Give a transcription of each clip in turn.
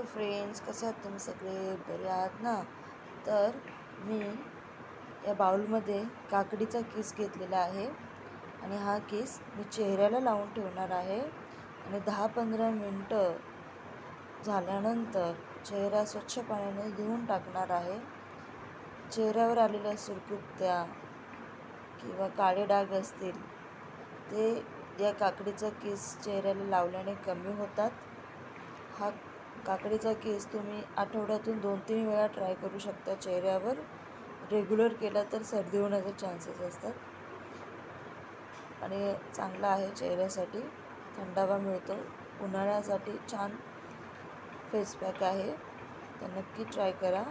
Friends, कसे आहात तुम्ही सगळे? बरे आहात ना? तर मी या बाउलमध्ये काकडीचा किस घेतलेला आहे आणि हा किस मी चेहऱ्याला लावून ठेवणार आहे आणि 10-15 मिनटं झाल्यानंतर चेहरा स्वच्छ पाण्याने धुवून टाकणार आहे. चेहऱ्यावर आलेल्या सुरकुत्या किंवा काळे डाग असतील ते या काकडीचा किस चेहऱ्याला लावल्याने कमी होतात. हा काकडीचा केस तुम्ही आठवड्यातून 2-3 वेळा ट्राय करू शकता चेहऱ्यावर. रेग्युलर केला तर सर्दी होण्याचे चान्सेस असतात आणि चांगला आहे चेहऱ्यासाठी, थंडावा मिळतो. उन्हाळ्यासाठी छान फेस पॅक आहे, तर नक्की ट्राय करा.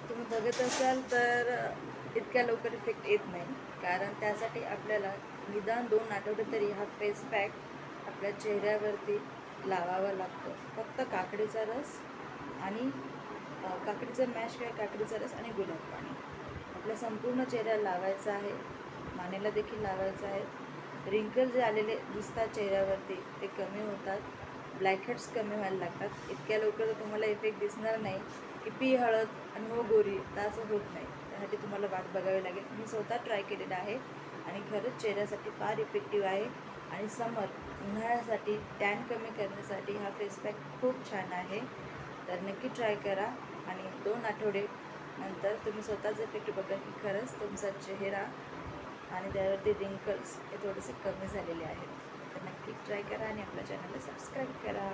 तुम्ही बघत असाल तर इतक्या लवकर इफेक्ट येत नाही, कारण त्यासाठी आपल्याला निदान 2 आठवडे तरी हा फेस पॅक आपल्या चेहऱ्यावरती लावावा लागतो. फक्त काकडीचा रस आणि काकडीचं मॅश किंवा काकडीचा रस आणि गुलाब पाणी आपल्या संपूर्ण चेहऱ्याला लावायचं आहे. मानेला देखील लावायचं आहे. रिंकल जे आलेले दिसतात चेहऱ्यावरती ते कमी होतात. ब्लॅकहेड्स कमी व्हायला लागतात. इतक्या लवकर तर तुम्हाला इफेक्ट दिसणार नाही की पी हळद आणि हो गोरी, तर असं होत नाही. त्यासाठी तुम्हाला वाट बघावी लागेल. मी स्वतः ट्राय केलेलं आहे आणि खरंच चेहऱ्यासाठी फार इफेक्टिव्ह आहे. आणि उन्हाळ्यासाठी टॅन कमी करण्यासाठी हा फेस पॅक खूप छान आहे. तर नक्की ट्राय करा आणि 2 आठवडे नंतर तुम्ही स्वतःच इफेक्ट बघा की खरंच तुमचा चेहरा आणि त्यावरती रिंकल्स हे थोडेसे कमी झालेले आहेत. तर नक्की ट्राय करा आणि आपल्या चॅनलला सबस्क्राईब करा.